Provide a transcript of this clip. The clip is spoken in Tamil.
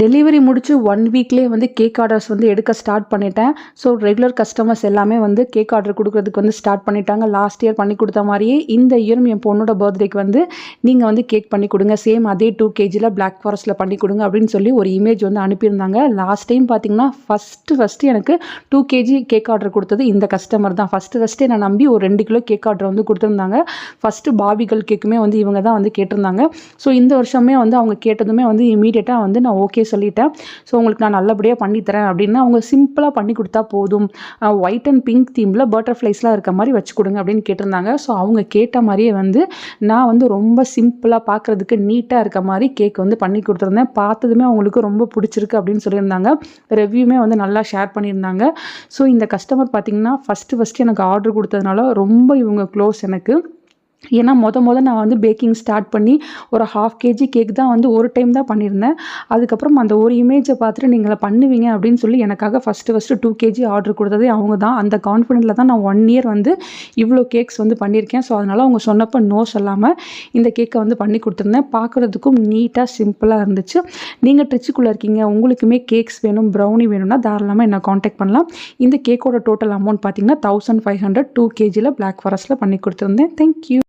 டெலிவரி முடிச்சு 1 வீக்லேயே வந்து கேக் ஆர்டர்ஸ் வந்து எடுக்க ஸ்டார்ட் பண்ணிட்டேன். ஸோ ரெகுலர் கஸ்டமர்ஸ் எல்லாமே வந்து கேக் ஆர்டர் கொடுக்குறதுக்கு வந்து ஸ்டார்ட் பண்ணிட்டாங்க. லாஸ்ட் இயர் பண்ணி கொடுத்த மாதிரியே இந்த இயரும் என் பொண்ணோட பர்த்டேக்கு வந்து நீங்கள் வந்து கேக் பண்ணி கொடுங்க, சேம் அதே 2 kgல பிளாக் ஃபாரஸ்ட்டில் பண்ணி கொடுங்க அப்படின்னு சொல்லி ஒரு இமேஜ் வந்து அனுப்பியிருந்தாங்க. லாஸ்ட் டைம் பார்த்தீங்கன்னா ஃபஸ்ட்டு எனக்கு 2 kg கேக் ஆர்டர் கொடுத்தது இந்த கஸ்டமர் தான். ஃபஸ்ட்டு நான் நம்பி ஒரு 2 கிலோ கேக் ஆர்டர் வந்து கொடுத்துருந்தாங்க. ஃபஸ்ட்டு பாபிகள் கேக்குமே வந்து இவங்க தான் வந்து கேட்டிருந்தாங்க. ஸோ இந்த வருஷமே வந்து அவங்க கேட்டதுமே வந்து இமீடியட்டாக வந்து நான் ஓகே சொல்லிட்டேன். ஸோ உங்களுக்கு நான் நல்லபடியாக பண்ணித்தரேன் அப்படின்னா அவங்க சிம்பிளாக பண்ணி கொடுத்தா போதும், ஒயிட் அண்ட் பிங்க் தீமில் பட்டர்ஃப்ளைஸ்லாம் இருக்க மாதிரி வச்சு கொடுங்க அப்படின்னு கேட்டிருந்தாங்க. ஸோ அவங்க கேட்ட மாதிரியே வந்து நான் வந்து ரொம்ப சிம்பிளாக பார்க்குறதுக்கு நீட்டாக இருக்க மாதிரி கேக் வந்து பண்ணி கொடுத்துருந்தேன். பார்த்ததுமே அவங்களுக்கு ரொம்ப பிடிச்சிருக்கு அப்படின்னு சொல்லியிருந்தாங்க. ரிவ்யூமே வந்து நல்லா ஷேர் பண்ணியிருந்தாங்க. ஸோ இந்த கஸ்டமர் பார்த்திங்கன்னா ஃபஸ்ட்டு எனக்கு ஆர்டர் கொடுத்ததுனால ரொம்ப இவங்க க்ளோஸ் எனக்கு. ஏன்னா நான் வந்து பேக்கிங் ஸ்டார்ட் பண்ணி ஒரு 1/2 kg கேக் தான் வந்து ஒரு டைம் தான் பண்ணியிருந்தேன். அதுக்கப்புறம் அந்த ஒரு இமேஜை பார்த்துட்டு நீங்கள் பண்ணுவீங்க அப்படின்னு சொல்லி எனக்காக ஃபஸ்ட்டு 2 kg ஆர்டர் கொடுத்ததே அவங்க தான். அந்த கான்ஃபிடென்ட்டில் தான் நான் 1 இயர் வந்து இவ்வளோ கேக்ஸ் வந்து பண்ணியிருக்கேன். ஸோ அதனால் அவங்க சொன்னப்போ நோ சொல்லாமல் இந்த கேக்கை வந்து பண்ணி கொடுத்துருந்தேன். பார்க்குறதுக்கும் நீட்டாக சிம்பிளாக இருந்துச்சு. நீங்கள் ட்ரிச்சுக்குள்ளே இருக்கீங்க, உங்களுக்குமே கேக்ஸ் வேணும், ப்ரௌனி வேணும்னா தாராளமாக என்ன காண்டாக்ட் பண்ணலாம். இந்த கேக்கோட டோட்டல் அமௌண்ட் பார்த்தீங்கன்னா 1500 2 kgல பிளாக் ஃபாரஸ்ட்டில் பண்ணி கொடுத்துருந்தேன். தேங்க்யூ.